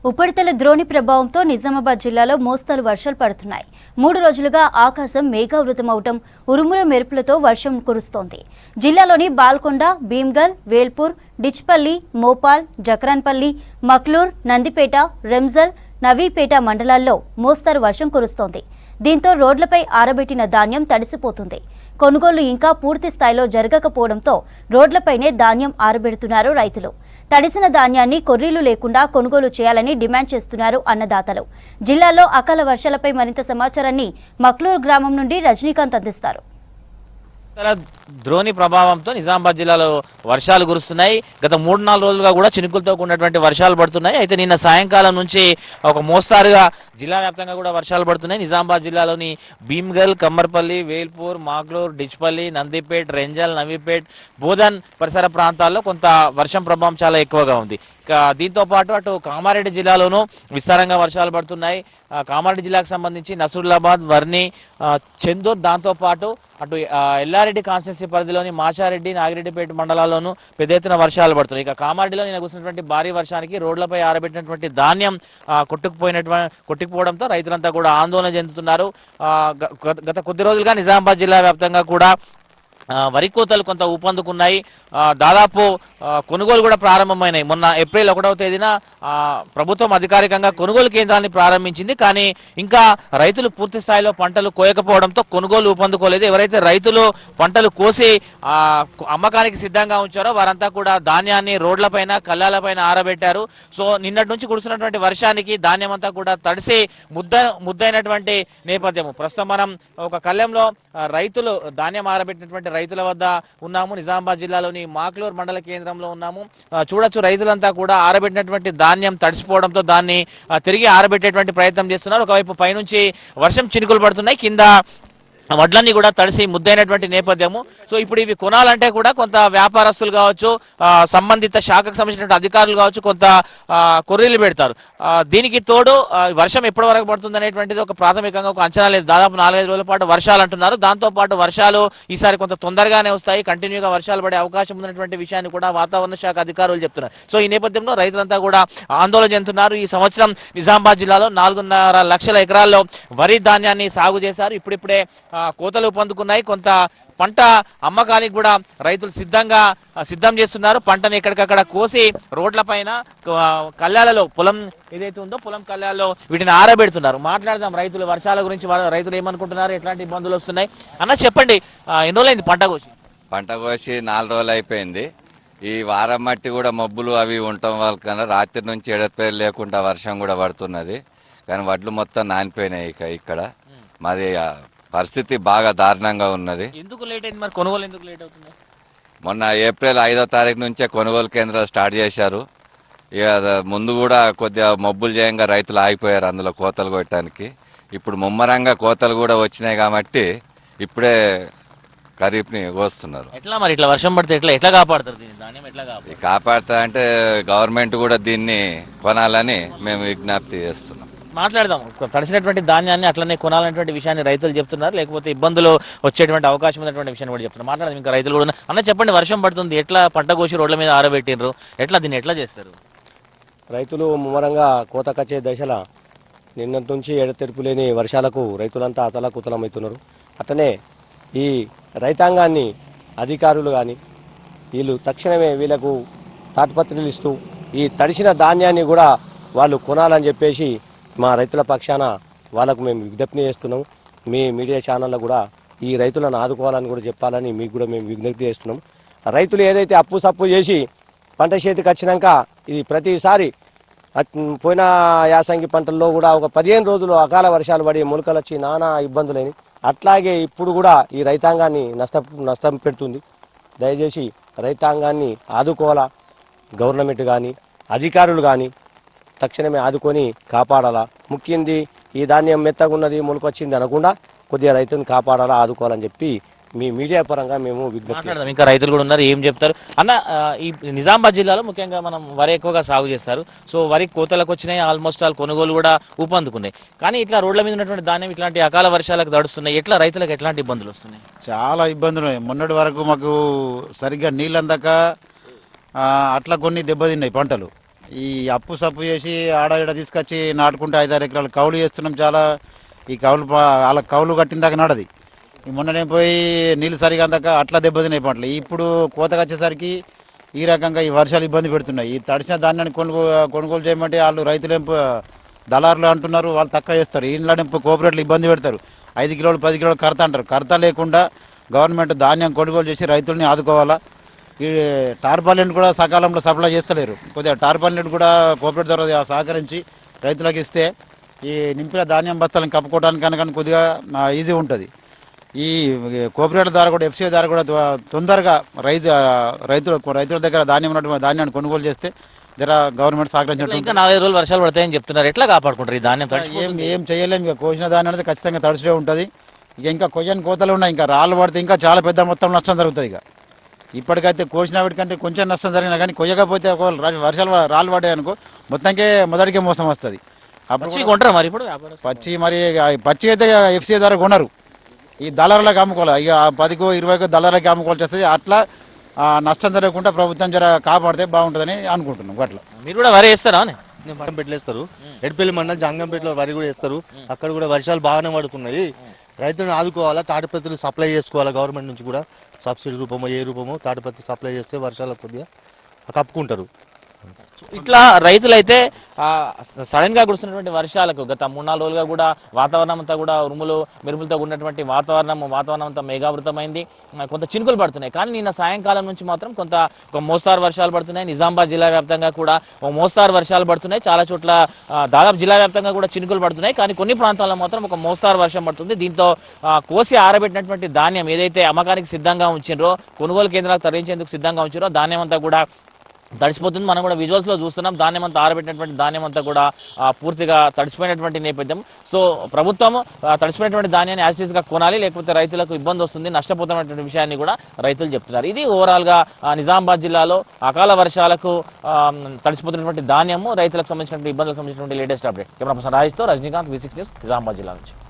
ఉపరితల ద్రోణి ప్రభావంతో నిజామాబాద్ జిల్లాలో మోస్తరు వర్షాలు పడుతున్నాయి. 3 రోజులుగా ఆకాశం మేఘావృతమవటం, ఉరుముల మెరుపులతో వర్షం కురుస్తోంది. జిల్లాలోని బాల్కొండ, భీమ్గల్, వేల్పూర్, డిచ్పల్లి, మోపాల్, జక్రాన్పల్లి, మక్లూర్, నందిపేట, రెంజల్, నవీపేట మండలాల్లో మోస్తరు వర్షం కురుస్తోంది. దీంతో రోడ్లపై ఆరబెట్టిన ధాన్యం తడిసిపోతుంది. కొనుగోలు ఇంకా పూర్తి స్థాయిలో జరగకపోవడంతో రోడ్లపైనే ధాన్యం ఆరబెడుతున్నారు రైతులు. తడిసిన ధాన్యాన్ని కొర్రీలు లేకుండా కొనుగోలు చేయాలని డిమాండ్ చేస్తున్నారు అన్నదాతలు. జిల్లాలో అకాల వర్షాలపై మరింత సమాచారాన్ని మక్లూరు గ్రామం నుండి రజనీకాంత్ అందిస్తారు. ద్రోణి ప్రభావంతో నిజామాబాద్ జిల్లాలో వర్షాలు కురుస్తున్నాయి. గత 3-4 రోజులుగా కూడా చినుకులతో కూడినటువంటి వర్షాలు పడుతున్నాయి. అయితే నిన్న సాయంకాలం నుంచి ఒక మోస్తారుగా జిల్లా వ్యాప్తంగా కూడా వర్షాలు పడుతున్నాయి. నిజామాబాద్ జిల్లాలోని భీమ్గల్, కమ్మర్పల్లి, వేల్పూర్, మాగ్లూర్, డిచ్పల్లి, నందిపేట్, రెంజల్, నవీపేట్, బోధన్ పరిసర ప్రాంతాల్లో కొంత వర్షం ప్రభావం చాలా ఎక్కువగా ఉంది. దీంతో పాటు అటు కామారెడ్డి జిల్లాలోనూ విస్తారంగా వర్షాలు పడుతున్నాయి. కామారెడ్డి జిల్లాకు సంబంధించి నసరులాబాద్, వర్ని, చెందూర్, దాంతోపాటు అటు ఎల్లారెడ్డి కాన్స్టిట్యున్సీ పరిధిలోని మాచారెడ్డి, నాగిరెడ్డిపేట మండలాల్లోనూ పెద్ద ఎత్తున వర్షాలు పడుతున్నాయి. ఇక కామారెడ్డిలో నిన్న కురిసినటువంటి భారీ వర్షానికి రోడ్లపై ఆరబెట్టినటువంటి ధాన్యం కొట్టుకుపోవడంతో రైతులంతా కూడా ఆందోళన చెందుతున్నారు. గత కొద్ది రోజులుగా నిజామాబాద్ జిల్లా వ్యాప్తంగా కూడా వరి కోతలు కొంత ఊపందుకున్నాయి. దాదాపు కొనుగోలు కూడా ప్రారంభమైనాయి. మొన్న ఏప్రిల్ 1వ తేదీన ప్రభుత్వం అధికారికంగా కొనుగోలు కేంద్రాన్ని ప్రారంభించింది. కానీ ఇంకా రైతులు పూర్తి స్థాయిలో పంటలు కోయకపోవడంతో కొనుగోలు ఊపందుకోలేదు. ఎవరైతే రైతులు పంటలు కోసి అమ్మకానికి సిద్ధంగా ఉంచారో వారంతా కూడా ధాన్యాన్ని రోడ్లపైన, కళ్ళాలపైన ఆరబెట్టారు. సో నిన్నటి నుంచి కురుస్తున్నటువంటి వర్షానికి ధాన్యం అంతా కూడా తడిసి ముద్దైనటువంటి నేపథ్యం. ప్రస్తుతం మనం ఒక కళ్ళెంలో రైతులు ధాన్యం ఆరబెట్టినటువంటి రైతుల వద్ద ఉన్నాము. నిజామాబాద్ జిల్లాలోని మాక్లూర్ మండల కేంద్రంలో ఉన్నాము. చూడొచ్చు, రైతులంతా కూడా ఆరబెట్టినటువంటి ధాన్యం తడిసిపోవడంతో దాన్ని తిరిగి ఆరబెట్టేటువంటి ప్రయత్నం చేస్తున్నారు. ఒకవైపు పైనుంచి వర్షం చినుకులు పడుతున్నాయి, కింద వడ్లన్నీ కూడా తడిసి ముద్దైనటువంటి నేపథ్యము. సో ఇప్పుడు ఇవి కొనాలంటే కూడా కొంత వ్యాపారస్తులు కావచ్చు, సంబంధిత శాఖకు సంబంధించిన అధికారులు కావచ్చు, కొంత కొర్రీలు పెడతారు. దీనికి తోడు వర్షం ఎప్పటి వరకు పడుతుంది అనేటువంటిది ఒక ప్రాథమికంగా ఒక అంచనా లేదు. దాదాపు 4-5 రోజుల పాటు వర్షాలు అంటున్నారు. దాంతోపాటు వర్షాలు ఈసారి కొంత తొందరగానే వస్తాయి, కంటిన్యూగా వర్షాలు పడే అవకాశం ఉందనేటువంటి విషయాన్ని కూడా వాతావరణ శాఖ అధికారులు చెప్తున్నారు. సో ఈ నేపథ్యంలో రైతులంతా కూడా ఆందోళన చెందుతున్నారు. ఈ సంవత్సరం నిజామాబాద్ జిల్లాలో 4.5 లక్షల ఎకరాల్లో వరి ధాన్యాన్ని సాగు చేశారు. ఇప్పుడిప్పుడే కోతలు పొందుకున్నాయి. కొంత పంట అమ్మకానికి కూడా రైతులు సిద్ధం చేస్తున్నారు. పంటను ఎక్కడికక్కడ కోసి రోడ్లపైన, కళ్యాలలో, పొలం ఏదైతే ఉందో పొలం కళ్యాలలో వీటిని ఆరబెడుతున్నారు. మాట్లాడదాం రైతులు వర్షాల గురించి, రైతులు ఏమనుకుంటున్నారు, ఎట్లాంటి ఇబ్బందులు వస్తున్నాయి అన్న చెప్పండి. ఎన్ని రోజులైంది పంట కోసి? పంట కోసి 4 రోజులు అయిపోయింది. ఈ వారం మట్టి కూడా మబ్బులు అవి ఉండటం వల్ల కన్నా రాత్రి నుంచి ఎడతెరిపి లేకుండా వర్షం కూడా పడుతున్నది. కానీ వడ్లు మొత్తం నానిపోయినాయి. ఇక్కడ మాది పరిస్థితి బాగా దారుణంగా ఉన్నది. ఎందుకు లేట్ అయింది మరి? కొనుగోలు ఎందుకు లేట్ అవుతుంది? మొన్న ఏప్రిల్ 5వ తారీఖు నుంచే కొనుగోలు కేంద్రాలు స్టార్ట్ చేశారు. ఇక ముందు కూడా కొద్దిగా మబ్బులు చేయంగా రైతులు ఆగిపోయారు అందులో కోతలు కొట్టడానికి. ఇప్పుడు ముమ్మరంగా కోతలు కూడా వచ్చినాయి కాబట్టి ఇప్పుడే ఖరీఫ్ని కోస్తున్నారు. ఎట్లా మరి ఇట్లా వర్షం పడితే ఎట్లా కాపాడుతారు దీన్ని? ధాన్యం ఎట్లా కాపాడుతా అంటే గవర్నమెంట్ కూడా దీన్ని కొనాలని మేము విజ్ఞప్తి చేస్తున్నాం. మాట్లాడదాం. తడిసినటువంటి ధాన్యాన్ని అట్లనే కొనాలనేటువంటి విషయాన్ని రైతులు చెప్తున్నారు, లేకపోతే ఇబ్బందులు వచ్చేటువంటి అవకాశం ఉన్నటువంటి విషయాన్ని కూడా చెప్తున్నారు. మాట్లాడదాం. ఇంకా రైతులు కూడా అన్న చెప్పండి, వర్షం పడుతుంది, ఎట్లా పంట కోసి రోడ్ల మీద ఆరబెట్టినరు, దీన్ని ఎట్లా చేస్తారు? రైతులు ముమ్మరంగా కోత కచ్చే దశలో నిన్నటి నుంచి ఎడతెరిపి లేని వర్షాలకు రైతులంతా అతలాకుతలమవుతున్నారు. అట్లనే ఈ రైతాంగాన్ని అధికారులు కానీ వీళ్ళు తక్షణమే వీళ్ళకు తాటిపత్రులు ఇస్తూ ఈ తడిసిన ధాన్యాన్ని కూడా వాళ్ళు కొనాలని చెప్పేసి మా రైతుల పక్షాన వాళ్ళకు మేము విజ్ఞప్తి చేస్తున్నాం. మీ మీడియా ఛానల్లో కూడా ఈ రైతులను ఆదుకోవాలని కూడా చెప్పాలని మీకు కూడా మేము విజ్ఞప్తి చేస్తున్నాం. రైతులు ఏదైతే అప్పు సప్పు చేసి పంట చేతికి వచ్చినాక ఇది ప్రతిసారి పోయిన యాసంగి పంటల్లో కూడా ఒక 15 రోజులు అకాల వర్షాలు పడి మొలకలు వచ్చి నానా ఇబ్బందులని, అట్లాగే ఇప్పుడు కూడా ఈ రైతాంగాన్ని నష్టం పెడుతుంది. దయచేసి రైతాంగాన్ని ఆదుకోవాలా. గవర్నమెంట్ కానీ అధికారులు కానీ తక్షణమే ఆదుకొని కాపాడాలా. ముఖ్యంది ఈ ధాన్యం మెత్తగున్నది, మొలకొచ్చింది అనకుండా కొద్దిగా రైతుని కాపాడాలా, ఆదుకోవాలని చెప్పి మీ మీడియా పరంగా మేము విజ్ఞప్తి. ఇంకా రైతులు కూడా ఉన్నారు, ఏం చెప్తారు అన్న? ఈ నిజామాబాద్ జిల్లాలో ముఖ్యంగా మనం వరి ఎక్కువగా సాగు చేస్తారు. సో వరి కోతలకు వచ్చినాయి, ఆల్మోస్ట్ ఆల్ కొనుగోలు కూడా ఊపందుకున్నాయి. కానీ ఇట్లా రోడ్ల మీద ఉన్నటువంటి ధాన్యం ఇట్లాంటి అకాల వర్షాలకు తడుస్తున్నాయి. ఎట్లా రైతులకు ఎట్లాంటి ఇబ్బందులు వస్తున్నాయి? చాలా ఇబ్బందులు. మొన్నటి వరకు మాకు సరిగ్గా నీళ్ళు అందక అట్లా కొన్ని దెబ్బతిన్నాయి పంటలు. ఈ అప్పు సప్పు చేసి ఆడ ఈడ తీసుకొచ్చి నాటుకుంటే 5-6 ఎకరాలు కౌలు చేస్తున్నాం. చాలా ఈ కౌలు వాళ్ళ కౌలు కట్టిన దాకా నడది. ఈ మొన్ననే పోయి నీళ్ళు సరిగా అందక అట్లా దెబ్బతిన్నాయి పంటలు. ఇప్పుడు కోతకు వచ్చేసరికి ఈ రకంగా ఈ వర్షాలు ఇబ్బంది పెడుతున్నాయి. ఈ తడిసిన ధాన్యాన్ని కొనుగోలు చేయమంటే వాళ్ళు రైతులు దళారులు అంటున్నారు, వాళ్ళు తక్కువ చేస్తారు. ఇంట్లోనే కోఆపరేటివ్లు ఇబ్బంది పెడతారు. 5 కిలోలు 10 కిలోలు కడత అంటారు. కడత లేకుండా గవర్నమెంట్ ధాన్యం కొనుగోలు చేసి రైతుల్ని ఆదుకోవాలా. ఈ టార్పాలిన్ కూడా సకాలంలో సప్లై చేస్తలేరు. కొద్దిగా టార్పాలిన్ కూడా కోఆపరేటివ్ ద్వారా సహకరించి రైతులకు ఇస్తే ఈ నింపిన ధాన్యం బస్తాలను కప్పుకోవడానికి కనుక కొద్దిగా ఈజీ ఉంటుంది. ఈ కోఆపరేటివ్ ద్వారా కూడా ఎఫ్సీఐ ద్వారా కూడా తొందరగా రైతుల దగ్గర ధాన్యం ఉన్నటువంటి ధాన్యాన్ని కొనుగోలు చేస్తే జర గవర్నమెంట్ సహకరించినట్టు ఇంకా 4 రోజులు వర్షాలు పడతాయని చెప్తున్నారు. ఎట్లా కాపాడుకుంటారు ఈ ధాన్యం? ఏం చేయలేము. ఇక కోసిన ధాన్యం అనేది ఖచ్చితంగా తడిసే ఉంటుంది. ఇంకా కొయ్యని కోతలు ఉన్నాయి. ఇంకా రాళ్ళు పడితే ఇంకా చాలా పెద్ద మొత్తం నష్టం జరుగుతుంది. ఇక ఇప్పటికైతే కోసిన వాటికంటే కొంచెం నష్టం జరిగినా కానీ కొయ్యకపోతే ఒకవేళ వర్షాలు రాళ్ళు పడ్డాయి అనుకో మొదటికే మోసం వస్తుంది. అప్పుడు కొంటారా మరి ఇప్పుడు పచ్చి అయితే ఎఫ్సీఐ ద్వారా కొనరు. ఈ దళారులకు అమ్ముకోవాలి. ఇక 10కో 20కో దళారులకి అమ్ముకోవాల్సి వస్తుంది. అట్లా నష్టం జరగకుండా ప్రభుత్వం జర కాపాడితే బాగుంటుందని అనుకుంటున్నాం. అట్లా మీరు కూడా వరి వేస్తారా? నేను జంగంపేటలో వేస్తారు. ఎడ్పల్లి మండలం జంగంపేటలో వరి కూడా వేస్తారు. అక్కడ కూడా వర్షాలు బాగానే పడుతున్నాయి. రైతులను ఆదుకోవాలా, తాటిపత్రులు సప్లై చేసుకోవాలా. గవర్నమెంట్ నుంచి కూడా సబ్సిడీ రూపమో ఏ రూపమో తాటిపత్రి సప్లై చేస్తే వర్షాలు కొద్దిగా కప్పుకుంటారు. ఇట్లా రైతులైతే సడన్ గా కురుస్తున్నటువంటి వర్షాలకు గత 3-4 రోజులుగా కూడా వాతావరణం అంతా కూడా ఉరుములు మెరుపులతో ఉన్నటువంటి వాతావరణం అంతా మేఘావృతమైంది. కొంత చినుకులు పడుతున్నాయి. కానీ నిన్న సాయంకాలం నుంచి మాత్రం ఒక మోస్తారు వర్షాలు పడుతున్నాయి. నిజామాబాద్ జిల్లా వ్యాప్తంగా కూడా ఒక మోస్తారు వర్షాలు పడుతున్నాయి. చాలా చోట్ల దాదాపు జిల్లా వ్యాప్తంగా కూడా చినుకులు పడుతున్నాయి. కానీ కొన్ని ప్రాంతాల్లో మాత్రం ఒక మోస్తారు వర్షం పడుతుంది. దీంతో కోసి ఆరబెట్టినటువంటి ధాన్యం ఏదైతే అమ్మకానికి సిద్ధంగా ఉంచిండ్రో, కొనుగోలు కేంద్రాలకు తరలించేందుకు సిద్ధంగా ఉంచారో ధాన్యం అంతా కూడా తడిసిపోతుంది. మనం కూడా విజువల్స్ లో చూస్తున్నాం. ధాన్యం అంతా ఆరబెట్టినటువంటి ధాన్యం అంతా కూడా పూర్తిగా తడిసిపోయినటువంటి నేపథ్యం. సో ప్రభుత్వం తడిసిపోయినటువంటి ధాన్యాన్ని యాజ్ ఇట్ ఈస్ గా కొనాలి, లేకపోతే రైతులకు ఇబ్బంది వస్తుంది, నష్టపోతున్నటువంటి విషయాన్ని కూడా రైతులు చెప్తున్నారు. ఇది ఓవరాల్ గా నిజామాబాద్ జిల్లాలో అకాల వర్షాలకు తడిసిపోతున్నటువంటి ధాన్యము, రైతులకు సంబంధించినటువంటి ఇబ్బందులకు సంబంధించినటువంటి లేటెస్ట్ అప్డేట్. కెమెరా పర్సన్ రాజేష్తో రజనీకాంత్, V6 న్యూస్, నిజామాబాద్ జిల్లా నుంచి.